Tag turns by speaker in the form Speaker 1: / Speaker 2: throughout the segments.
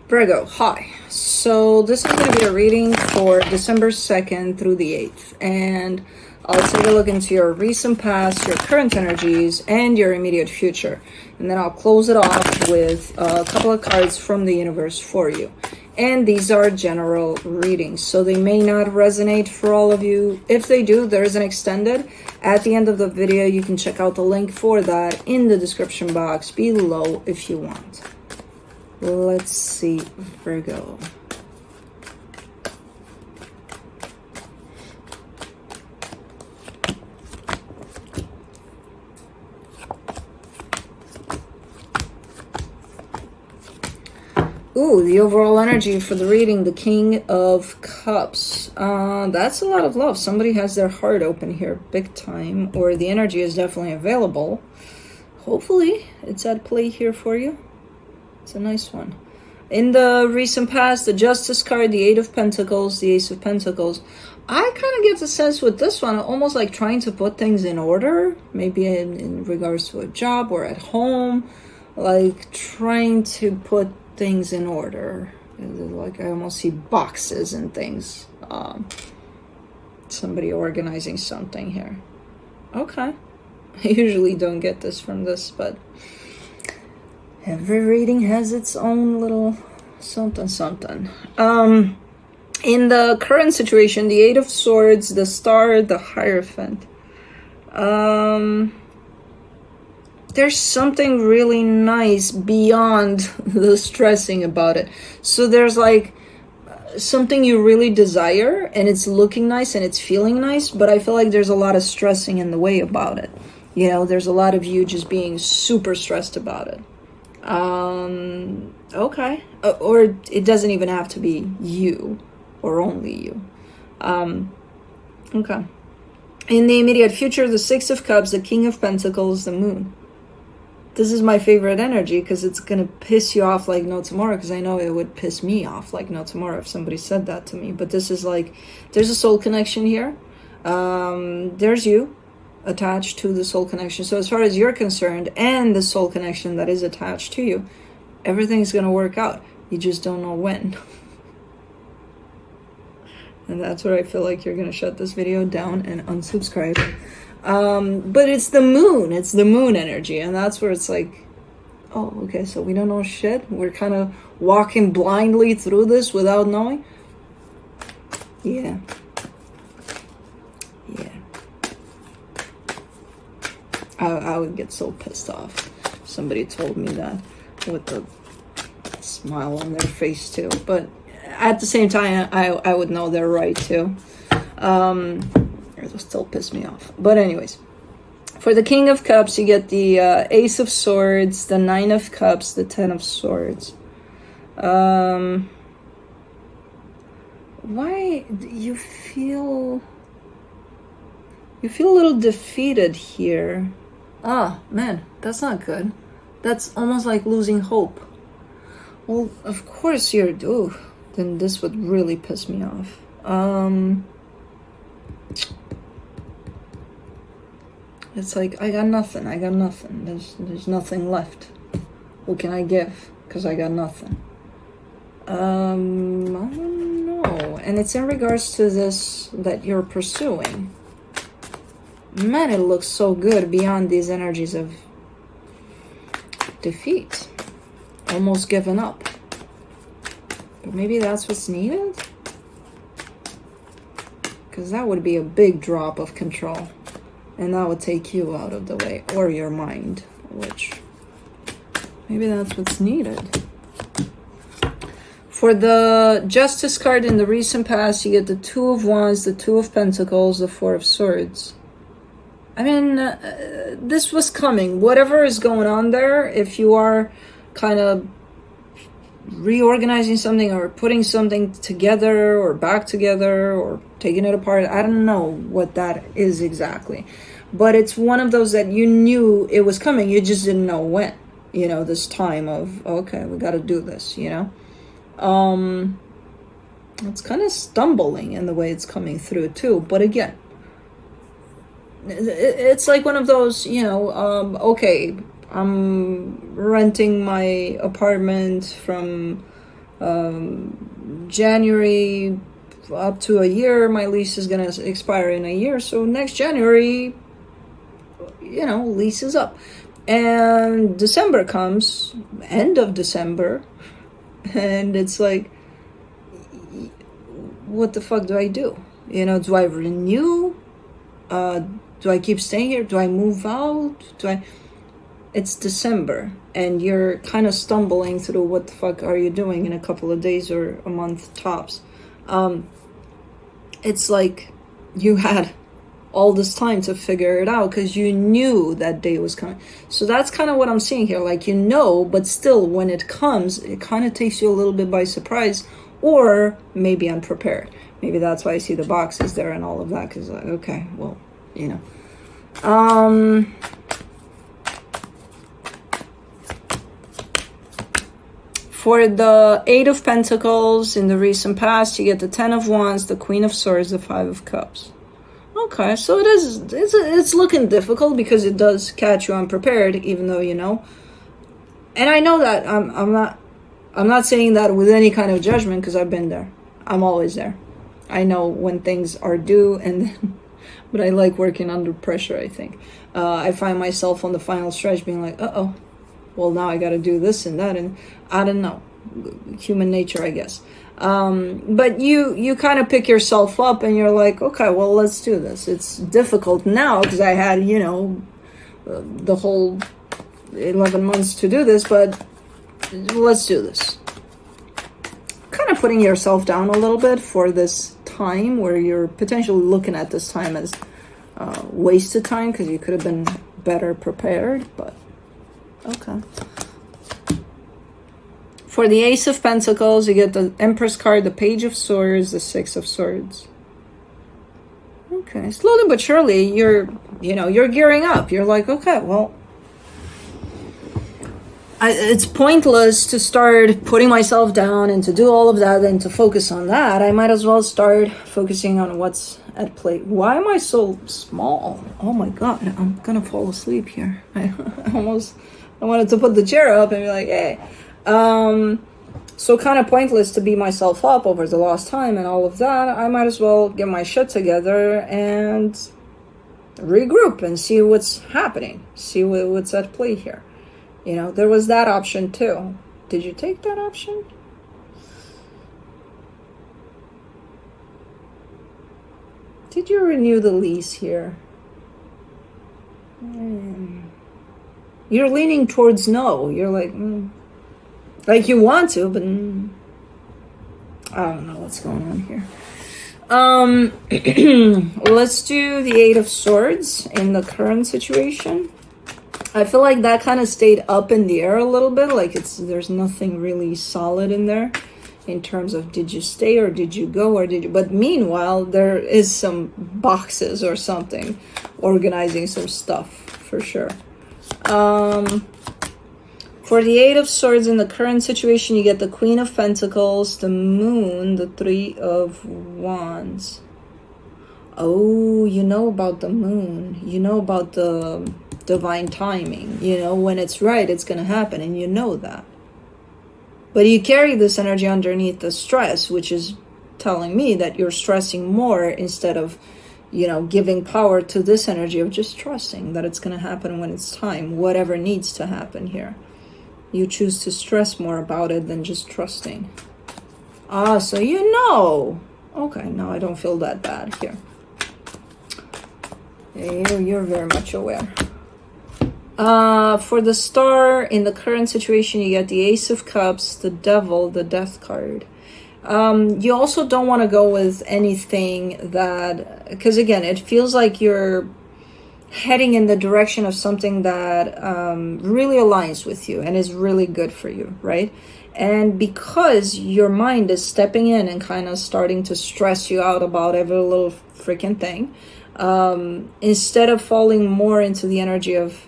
Speaker 1: Virgo, hi. So this is going to be a reading for December 2nd through the 8th. And I'll take a look into your recent past, your current energies, and your immediate future. And then I'll close it off with a couple of cards from the universe for you. And these are general readings, so they may not resonate for all of you. If they do, there is an extended. At the end of the video, you can check out the link for that in the description box below if you want. Let's see, Virgo. Ooh, the overall energy for the reading, the King of Cups. That's a lot of love. Somebody has their heart open here, big time, or the energy is definitely available. Hopefully, it's at play here for you. It's a nice one. In the recent past, the Justice card, the Eight of Pentacles, the Ace of Pentacles. I kind of get the sense with this one, almost like trying to put things in order, maybe in regards to a job or at home, like trying to put things in order. Like I almost see boxes and things. Somebody organizing something here. Okay. I usually don't get this from this, but every reading has its own little something. In the current situation, the Eight of Swords, the Star, the Hierophant. There's something really nice beyond the stressing about it. So there's like something you really desire and it's looking nice and it's feeling nice, but I feel like there's a lot of stressing in the way about it. You know, there's a lot of you just being super stressed about it. Okay. Or it doesn't even have to be you or only you. Okay. In the immediate future, the Six of Cups, the King of Pentacles, the Moon. This is my favorite energy because it's going to piss you off like no tomorrow, because I know it would piss me off like no tomorrow if somebody said that to me. But this is like, there's a soul connection here. There's you attached to the soul connection. So as far as you're concerned and the soul connection that is attached to you, everything's going to work out. You just don't know when. And that's where I feel like you're going to shut this video down and unsubscribe. But it's the moon energy, and that's where it's like, oh, okay, so we don't know shit. We're kind of walking blindly through this without knowing. Yeah. I would get so pissed off if somebody told me that with a smile on their face too. But at the same time, I would know they're right too. It will still piss me off. But anyways, for the King of Cups, you get the Ace of Swords, the Nine of Cups, the Ten of Swords. Why you feel a little defeated here? Ah, man, that's not good. That's almost like losing hope. Well, of course you're... Ooh, then this would really piss me off. It's like, I got nothing. There's nothing left. What can I give? Because I got nothing. I don't know. And it's in regards to this that you're pursuing. Man, it looks so good beyond these energies of defeat. Almost given up. But maybe that's what's needed? Because that would be a big drop of control. And that would take you out of the way. Or your mind. Which, maybe that's what's needed. For the Justice card in the recent past, you get the Two of Wands, the Two of Pentacles, the Four of Swords. I mean, this was coming. Whatever is going on there, if you are kind of reorganizing something or putting something together or back together or taking it apart, I don't know what that is exactly. But it's one of those that you knew it was coming. You just didn't know when. You know, this time of, okay, we got to do this, you know. It's kind of stumbling in the way it's coming through too. But again, it's like one of those, you know, okay, I'm renting my apartment from January up to a year, my lease is going to expire in a year. So next January, you know, lease is up. And December comes, end of December, and it's like, what the fuck do I do? You know, do I renew? Do I keep staying here? Do I move out? It's December, and you're kind of stumbling through what the fuck are you doing in a couple of days or a month tops. It's like you had all this time to figure it out because you knew that day was coming. So that's kind of what I'm seeing here. Like, you know, but still when it comes, it kind of takes you a little bit by surprise, or maybe unprepared. Maybe that's why I see the boxes there and all of that, because like, okay, well, you know. For the Eight of Pentacles in the recent past, you get the Ten of Wands, the Queen of Swords, the Five of Cups. Okay, so it's looking difficult because it does catch you unprepared, even though you know. And I know that I'm not saying that with any kind of judgment, because I've been there. I'm always there. I know when things are due, and but I like working under pressure. I think I find myself on the final stretch being like, uh-oh, well, now I got to do this and that, and I don't know, human nature, I guess. But you kind of pick yourself up and you're like, okay, well, let's do this. It's difficult now because I had, you know, the whole 11 months to do this, but let's do this. Kind of putting yourself down a little bit for this time where you're potentially looking at this time as wasted time because you could have been better prepared, but okay. For the Ace of Pentacles, you get the Empress card, the Page of Swords, the Six of Swords. Okay, slowly but surely, you're gearing up. You're like, okay, well, it's pointless to start putting myself down and to do all of that and to focus on that. I might as well start focusing on what's at play. Why am I so small? Oh my God, I'm gonna fall asleep here. I wanted to put the chair up and be like, hey. So kind of pointless to beat myself up over the lost time and all of that. I might as well get my shit together and regroup and see what's happening. See what's at play here. You know, there was that option too. Did you take that option? Did you renew the lease here? You're leaning towards no. You're like, like you want to, but I don't know what's going on here. Let's do the Eight of Swords in the current situation. I feel like that kind of stayed up in the air a little bit. Like there's nothing really solid in there in terms of did you stay or did you go or did you. But meanwhile, there is some boxes or something organizing some stuff for sure. For the Eight of Swords in the current situation, you get the Queen of Pentacles, the Moon, the Three of Wands. Oh, you know about the Moon. You know about the divine timing. You know, when it's right, it's going to happen, and you know that. But you carry this energy underneath the stress, which is telling me that you're stressing more instead of, you know, giving power to this energy of just trusting that it's going to happen when it's time, whatever needs to happen here. You choose to stress more about it than just trusting. Ah, so you know. Okay, no, I don't feel that bad here. You're very much aware. For the Star, in the current situation, you get the Ace of Cups, the Devil, the Death card. You also don't want to go with anything that... Because again, it feels like you're heading in the direction of something that really aligns with you and is really good for you, right? And because your mind is stepping in and kind of starting to stress you out about every little freaking thing, instead of falling more into the energy of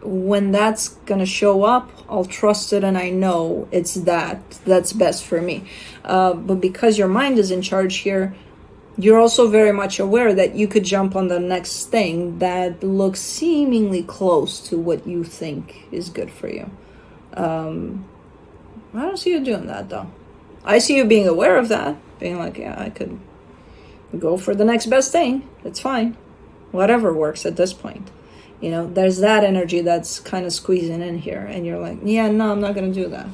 Speaker 1: when that's gonna show up, I'll trust it and I know it's that's best for me. But because your mind is in charge here, you're also very much aware that you could jump on the next thing that looks seemingly close to what you think is good for you. I don't see you doing that, though. I see you being aware of that, being like, yeah, I could go for the next best thing. It's fine. Whatever works at this point. You know, there's that energy that's kind of squeezing in here, and you're like, yeah, no, I'm not going to do that.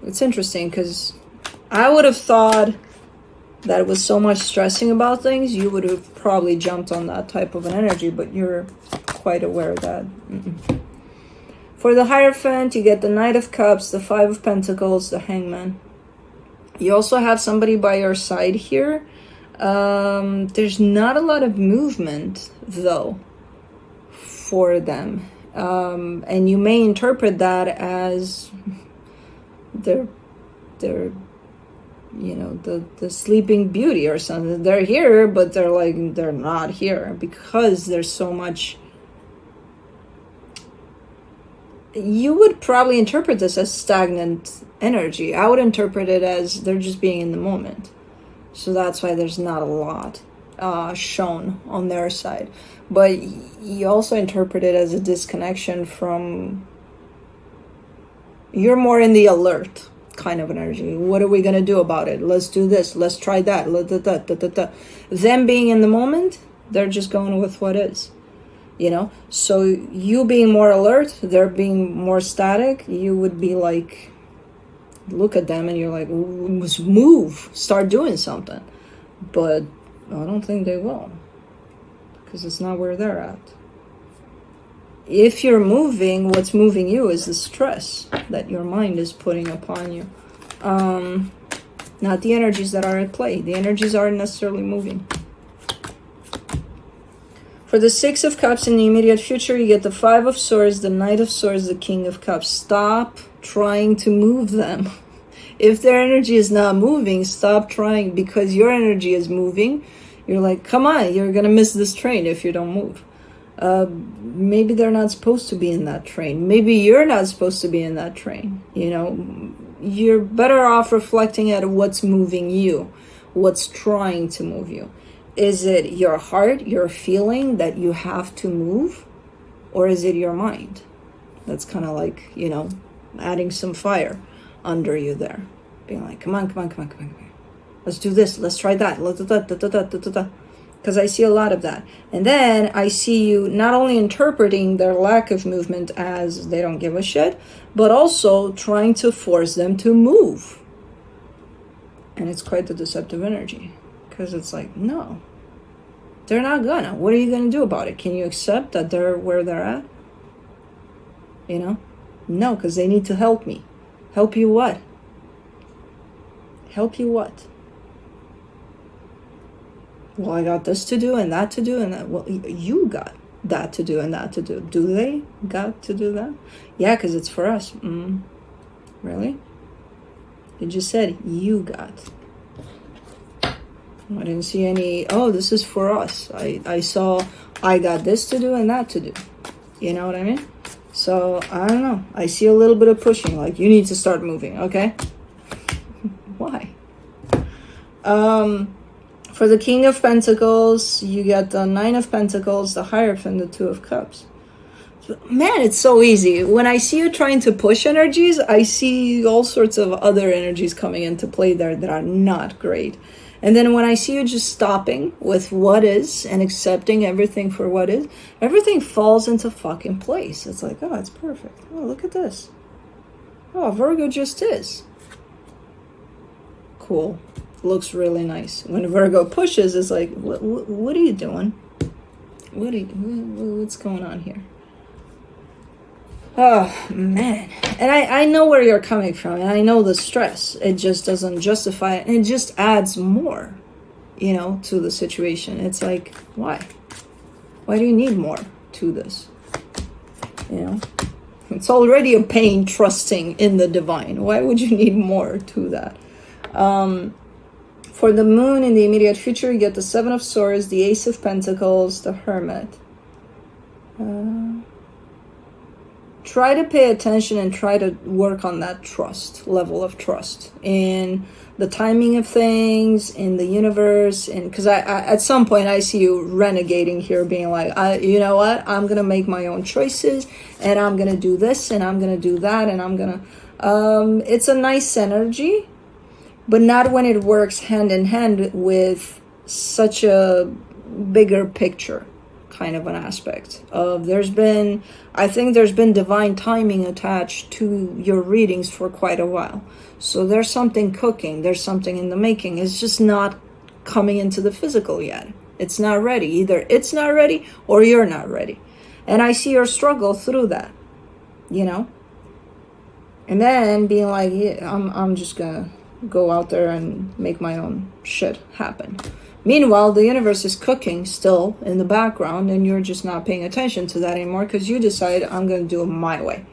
Speaker 1: It's interesting, because I would have thought that with so much stressing about things, you would have probably jumped on that type of an energy, but you're quite aware of that. For the Hierophant, you get the Knight of Cups, the Five of Pentacles, the Hangman. You also have somebody by your side here. There's not a lot of movement, though, for them. And you may interpret that as they're you know, the Sleeping Beauty or something. They're here, but they're not here, because there's so much. You would probably interpret this as stagnant energy. I would interpret it as they're just being in the moment. So that's why there's not a lot shown on their side. But you also interpret it as a disconnection from... You're more in the alert kind of energy. What are we going to do about it? Let's do this. Let's try that. Them being in the moment, they're just going with what is. You know, so you being more alert, they're being more static, you would be like, look at them and you're like, move, start doing something. But I don't think they will, because it's not where they're at. If you're moving, what's moving you is the stress that your mind is putting upon you. Not the energies that are at play. The energies aren't necessarily moving. For the Six of Cups in the immediate future, you get the Five of Swords, the Knight of Swords, the King of Cups. Stop trying to move them. If their energy is not moving, stop trying, because your energy is moving. You're like, come on, you're going to miss this train if you don't move. Maybe they're not supposed to be in that train. Maybe you're not supposed to be in that train. You know, you're better off reflecting at what's moving you, what's trying to move you. Is it your heart, your feeling that you have to move? Or is it your mind? That's kind of like, you know, adding some fire under you there. Being like, come on. Let's do this. Let's try that. Because I see a lot of that. And then I see you not only interpreting their lack of movement as they don't give a shit, but also trying to force them to move. And it's quite the deceptive energy. Because it's like, no, they're not gonna. What are you gonna do about it? Can you accept that they're where they're at? You know? No, because they need to help me. Help you what? Help you what? Well, I got this to do and that to do and that. Well, you got that to do and that to do. Do they got to do that? Yeah, because it's for us. Really? You just said you got. I didn't see any, oh, this is for us. I saw I got this to do and that to do. You know what I mean? So, I don't know. I see a little bit of pushing, like, you need to start moving, okay? Why? For the King of Pentacles, you get the Nine of Pentacles, the Hierophant, the Two of Cups. Man, it's so easy. When I see you trying to push energies, I see all sorts of other energies coming into play there that are not great. And then when I see you just stopping with what is and accepting everything for what is, everything falls into fucking place. It's like, oh, it's perfect. Oh, look at this. Oh, Virgo just is. Cool. Looks really nice. When Virgo pushes, it's like, what are you doing? What's going on here? Oh, man. And I know where you're coming from, and I know the stress. It just doesn't justify it, and it just adds more, you know, to the situation. It's like, why? Why do you need more to this? You know? It's already a pain trusting in the divine. Why would you need more to that? For the moon in the immediate future, you get the Seven of Swords, the Ace of Pentacles, the Hermit. Try to pay attention and try to work on that trust, level of trust in the timing of things, in the universe. And because I at some point I see you renegading here, being like, you know what, I'm going to make my own choices, and I'm going to do this, and I'm going to do that, and I'm going It's a nice energy, but not when it works hand in hand with such a bigger picture kind of an aspect of I think there's been divine timing attached to your readings for quite a while. So there's something cooking, there's something in the making. It's just not coming into the physical yet. It's not ready. Either it's not ready or you're not ready. And I see your struggle through that, you know? And then being like, yeah, I'm just gonna go out there and make my own shit happen. Meanwhile, the universe is cooking still in the background, and you're just not paying attention to that anymore because you decide, I'm gonna do it my way.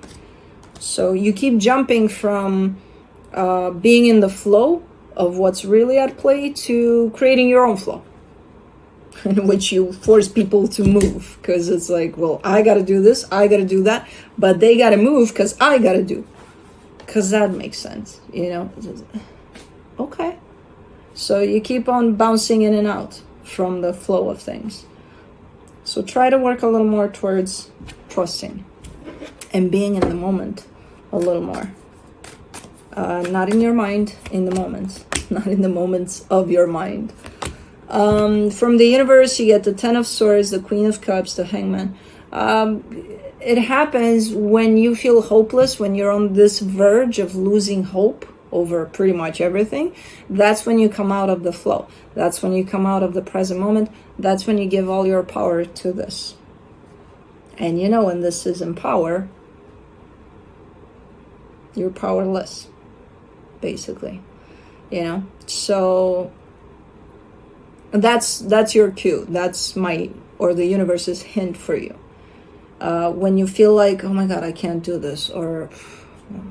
Speaker 1: So you keep jumping from being in the flow of what's really at play to creating your own flow, in which you force people to move because it's like, well, I gotta do this, I gotta do that, but they gotta move because I gotta do, because that makes sense, you know? Okay. So you keep on bouncing in and out from the flow of things. So try to work a little more towards trusting and being in the moment a little more. Not in your mind, in the moment. Not in the moments of your mind. From the universe, you get the Ten of Swords, the Queen of Cups, the Hangman. It happens when you feel hopeless, when you're on this verge of losing hope over pretty much everything. That's when you come out of the flow. That's when you come out of the present moment. That's when you give all your power to this. And you know, when this is in power, you're powerless, basically, you know? So that's your cue. That's the universe's hint for you. When you feel like, oh my God, I can't do this, or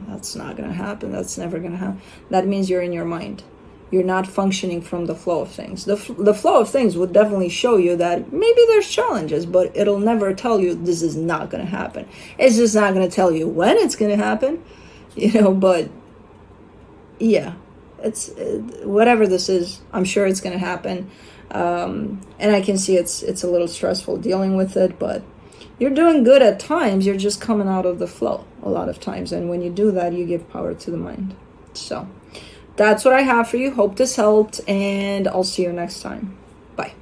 Speaker 1: that's not going to happen, that's never going to happen, that means you're in your mind. You're not functioning from the flow of things. The flow of things would definitely show you that maybe there's challenges, but it'll never tell you this is not going to happen. It's just not going to tell you when it's going to happen, you know, but yeah, it's whatever this is, I'm sure it's going to happen. And I can see it's a little stressful dealing with it, but you're doing good at times. You're just coming out of the flow a lot of times. And when you do that, you give power to the mind. So that's what I have for you. Hope this helped, and I'll see you next time. Bye.